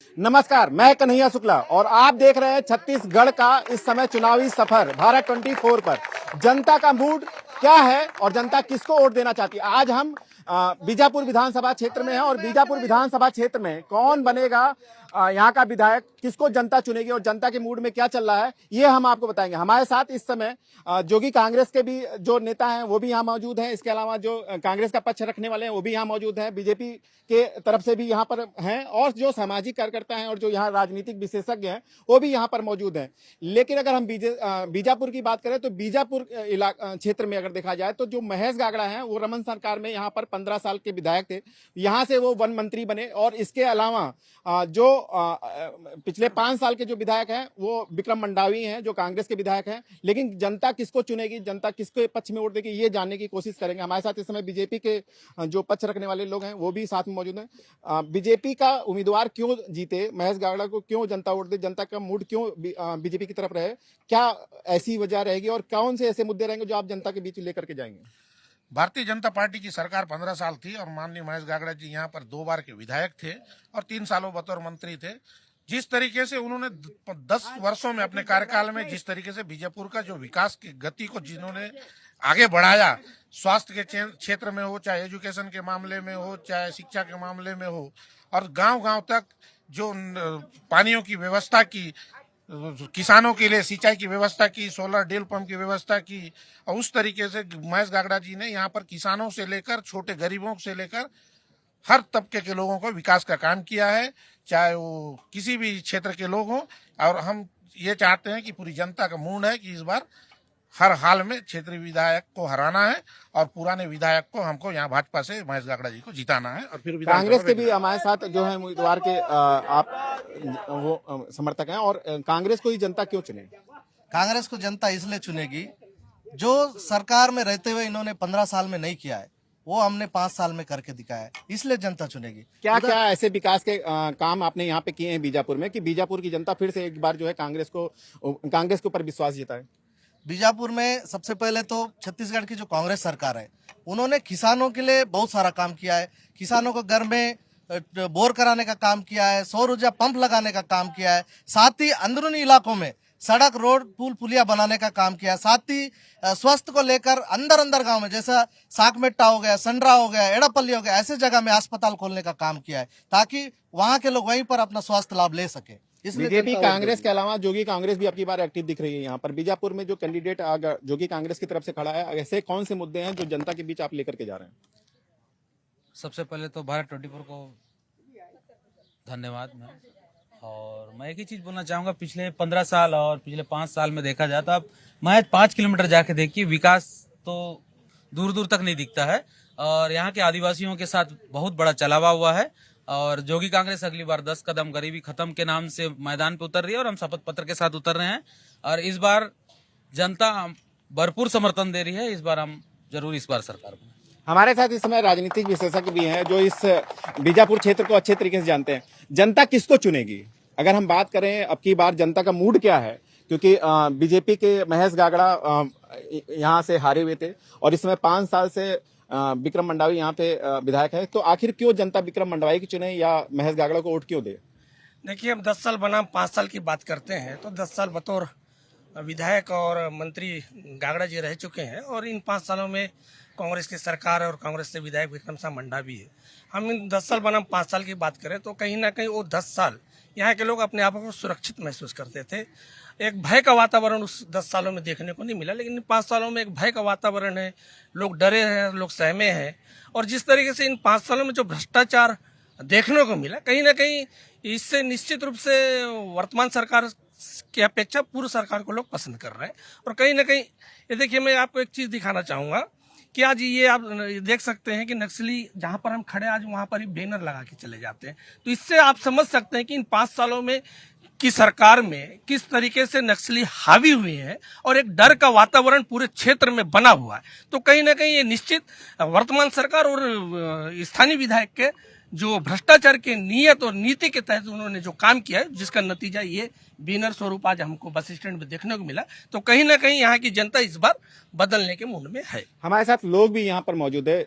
नमस्कार, मैं कन्हैया शुक्ला और आप देख रहे हैं छत्तीसगढ़ का इस समय चुनावी सफर भारत 24 पर। जनता का मूड क्या है और जनता किसको वोट देना चाहती है। आज हम बीजापुर विधानसभा क्षेत्र में हैं और बीजापुर विधानसभा क्षेत्र में कौन बनेगा यहाँ का विधायक, किसको जनता चुनेगी और जनता के मूड में क्या चल रहा है, ये हम आपको बताएंगे। हमारे साथ इस समय जोगी कांग्रेस के भी जो नेता हैं वो भी यहाँ मौजूद हैं। इसके अलावा जो कांग्रेस का पक्ष रखने वाले हैं वो भी यहाँ मौजूद हैं, बीजेपी के तरफ से भी यहाँ पर हैं और जो सामाजिक कार्यकर्ता हैं और जो यहाँ राजनीतिक विशेषज्ञ हैं वो भी यहाँ पर मौजूद हैं। लेकिन अगर हम बीजापुर की बात करें तो बीजापुर क्षेत्र में अगर देखा जाए तो जो महेश गागड़ा हैं वो रमन सरकार में यहाँ पर 15 साल के विधायक थे, यहाँ से वो वन मंत्री बने। और इसके अलावा जो पिछले 5 साल के जो विधायक हैं वो विक्रम मंडावी हैं जो कांग्रेस के विधायक हैं। लेकिन जनता किसको चुनेगी, जनता किसके पक्ष में वोट देगी, ये जानने की कोशिश करेंगे। हमारे साथ इस समय बीजेपी के जो पक्ष रखने वाले लोग हैं वो भी साथ में मौजूद हैं। बीजेपी का उम्मीदवार क्यों जीते, महेश गागड़ा को क्यों जनता वोट दे, जनता का मूड क्यों बीजेपी की तरफ रहे, क्या ऐसी वजह रहेगी और कौन से ऐसे मुद्दे रहेंगे जो आप जनता के बीच लेकर के जाएंगे। भारतीय जनता पार्टी की सरकार 15 साल थी और माननीय महेश गागड़ा जी यहाँ पर 2 बार के विधायक थे और 3 सालों बतौर मंत्री थे। जिस तरीके से उन्होंने 10 वर्षों में अपने कार्यकाल में जिस तरीके से बीजापुर का जो विकास की गति को जिन्होंने आगे बढ़ाया, स्वास्थ्य के क्षेत्र में हो, चाहे एजुकेशन के मामले में हो, चाहे शिक्षा के मामले में हो, और गांव-गांव तक जो पानियों की व्यवस्था की, किसानों के लिए सिंचाई की व्यवस्था की, सोलर डील पंप की व्यवस्था की, और उस तरीके से महेश गागड़ा जी ने यहाँ पर किसानों से लेकर छोटे गरीबों से लेकर हर तबके के लोगों को विकास का काम किया है, चाहे वो किसी भी क्षेत्र के लोग हों। और हम ये चाहते हैं कि पूरी जनता का मूड है कि इस बार हर हाल में क्षेत्रीय विधायक को हराना है और पुराने विधायक को हमको यहाँ भाजपा से महेश गागड़ा जी को जिताना है। और फिर कांग्रेस के भी हमारे साथ जो है उम्मीदवार के आप वो समर्थक हैं और कांग्रेस को ही जनता क्यों चुनेगी। कांग्रेस को जनता इसलिए चुनेगी जो सरकार में रहते हुए इन्होंने 15 साल में नहीं किया है वो हमने 5 साल में करके दिखाया है, इसलिए जनता चुनेगी। क्या क्या ऐसे विकास के काम आपने यहाँ पे किए हैं बीजापुर में कि बीजापुर की जनता फिर से एक बार जो है कांग्रेस के ऊपर विश्वास जताए। बीजापुर में सबसे पहले तो छत्तीसगढ़ की जो कांग्रेस सरकार है उन्होंने किसानों के लिए बहुत सारा काम किया है। किसानों को घर में बोर कराने का काम किया है, सौर ऊर्जा पंप लगाने का काम किया है, साथ ही अंदरूनी इलाकों में सड़क, रोड, पुल पुलिया बनाने का काम किया है। साथ ही स्वास्थ्य को लेकर अंदर गांव में जैसा साकमेट्टा हो गया, संड्रा हो गया, एड़ापल्ली हो गया, ऐसे जगह में अस्पताल खोलने का काम किया है ताकि वहां के लोग वहीं पर अपना स्वास्थ्य लाभ ले सके। बीजेपी कांग्रेस के अलावा जोगी कांग्रेस भी आपकी बार एक्टिव दिख रही है यहाँ पर। बीजापुर में जो कैंडिडेट जोगी कांग्रेस की तरफ से खड़ा है, ऐसे कौन से मुद्दे हैं जो जनता के बीच आप लेकर के जा रहे हैं। सबसे पहले तो भारत 24 को धन्यवाद। और मैं एक ही चीज बोलना चाहूंगा, पिछले 15 साल और पिछले 5 साल में देखा जाए तो आप महज 5 किलोमीटर जाके देखिए, विकास तो दूर दूर तक नहीं दिखता है और यहाँ के आदिवासियों के साथ बहुत बड़ा चलावा हुआ है। और जोगी कांग्रेस अगली बार 10 कदम गरीबी खत्म के नाम से मैदान पे उतर रही है और हम शपथ पत्र के साथ उतर रहे हैं और इस बार जनता भरपूर समर्थन दे रही है। इस बार हम जरूर इस बार सरकार में। हमारे साथ इस समय राजनीतिक विशेषज्ञ भी हैं जो इस बीजापुर क्षेत्र को अच्छे तरीके से जानते हैं। जनता किसको चुनेगी अगर हम बात करें अब की बार जनता का मूड क्या है, क्योंकि बीजेपी के महेश गागड़ा यहाँ से हारे हुए थे और इस समय 5 साल से विक्रम मंडावी यहाँ पे विधायक है, तो आखिर क्यों जनता विक्रम मंडावी की चुने या महेश गागड़ा को वोट क्यों दे। देखिए, हम 10 साल बनाम 5 साल की बात करते हैं तो 10 साल बतौर विधायक और मंत्री गागड़ा जी रह चुके हैं और इन 5 सालों में कांग्रेस की सरकार और कांग्रेस से विधायक विक्रम साह मंडावी है। हम इन 10 साल बनाम 5 साल की बात करें तो कहीं ना कहीं वो 10 साल यहाँ के लोग अपने आप को सुरक्षित महसूस करते थे। एक भय का वातावरण उस 10 सालों में देखने को नहीं मिला, लेकिन इन 5 सालों में एक भय का वातावरण है, लोग डरे हैं, लोग सहमे हैं। और जिस तरीके से इन 5 सालों में जो भ्रष्टाचार देखने को मिला, कहीं ना कहीं इससे निश्चित रूप से वर्तमान सरकार की अपेक्षा पूर्व सरकार को लोग पसंद कर रहे हैं। और कहीं ना कहीं ये देखिए, मैं आपको एक चीज़ दिखाना चाहूँगा कि आज ये आप देख सकते हैं कि नक्सली जहाँ पर हम खड़े आज वहाँ पर ही बैनर लगा के चले जाते हैं। तो इससे आप समझ सकते हैं कि इन 5 सालों में की सरकार में किस तरीके से नक्सली हावी हुए हैं और एक डर का वातावरण पूरे क्षेत्र में बना हुआ है। तो कहीं ना कहीं ये निश्चित वर्तमान सरकार और स्थानीय विधायक के जो भ्रष्टाचार के नियत और नीति के तहत उन्होंने जो काम किया है, जिसका नतीजा ये बैनर स्वरूप आज हमको बस स्टैंड में देखने को मिला। तो कहीं ना कहीं यहाँ की जनता इस बार बदलने के मूड में है। हमारे साथ लोग भी यहाँ पर मौजूद है।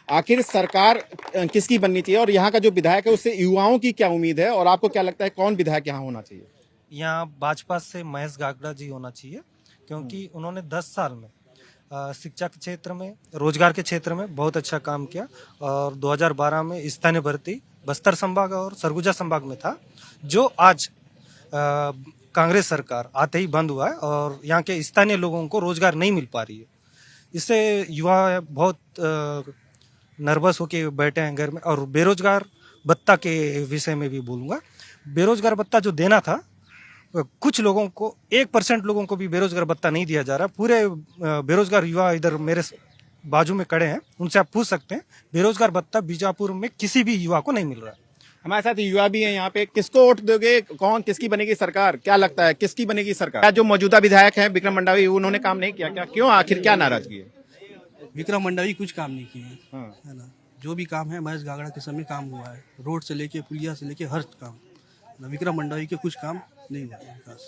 आखिर सरकार किसकी बननी चाहिए और यहाँ का जो विधायक है उससे युवाओं की क्या उम्मीद है और आपको क्या लगता है कौन विधायक यहाँ होना चाहिए? यहाँ भाजपा से महेश गागड़ा जी होना चाहिए, क्योंकि उन्होंने 10 साल में शिक्षा के क्षेत्र में, रोजगार के क्षेत्र में बहुत अच्छा काम किया। और 2012 में स्थानीय भर्ती बस्तर संभाग और सरगुजा संभाग में था, जो आज कांग्रेस सरकार आते ही बंद हुआ है और यहाँ के स्थानीय लोगों को रोजगार नहीं मिल पा रही है। इससे युवा बहुत नर्वस होके बैठे हैं घर में। और बेरोजगार भत्ता के विषय में भी बोलूँगा, बेरोजगार भत्ता जो देना था, कुछ लोगों को 1% लोगों को भी बेरोजगार भत्ता नहीं दिया जा रहा। पूरे बेरोजगार युवा इधर मेरे बाजू में खड़े हैं, उनसे आप पूछ सकते हैं, बेरोजगार भत्ता बीजापुर में किसी भी युवा को नहीं मिल रहा है। हमारे साथ युवा भी हैं यहाँ पे। किसको वोट दोगे, कौन किसकी बनेगी सरकार, क्या लगता है किसकी बनेगी सरकार? क्या जो मौजूदा विधायक हैं विक्रम मंडावी उन्होंने काम नहीं किया क्या? क्यों, आखिर क्या नाराजगी है? विक्रम मंडावी कुछ काम नहीं किए हैं, हाँ। है ना। जो भी काम है महेश गागड़ा के समय काम हुआ है, रोड से लेके पुलिया से लेके हर काम। विक्रम मंडावी के कुछ काम नहीं हुआ है विकास।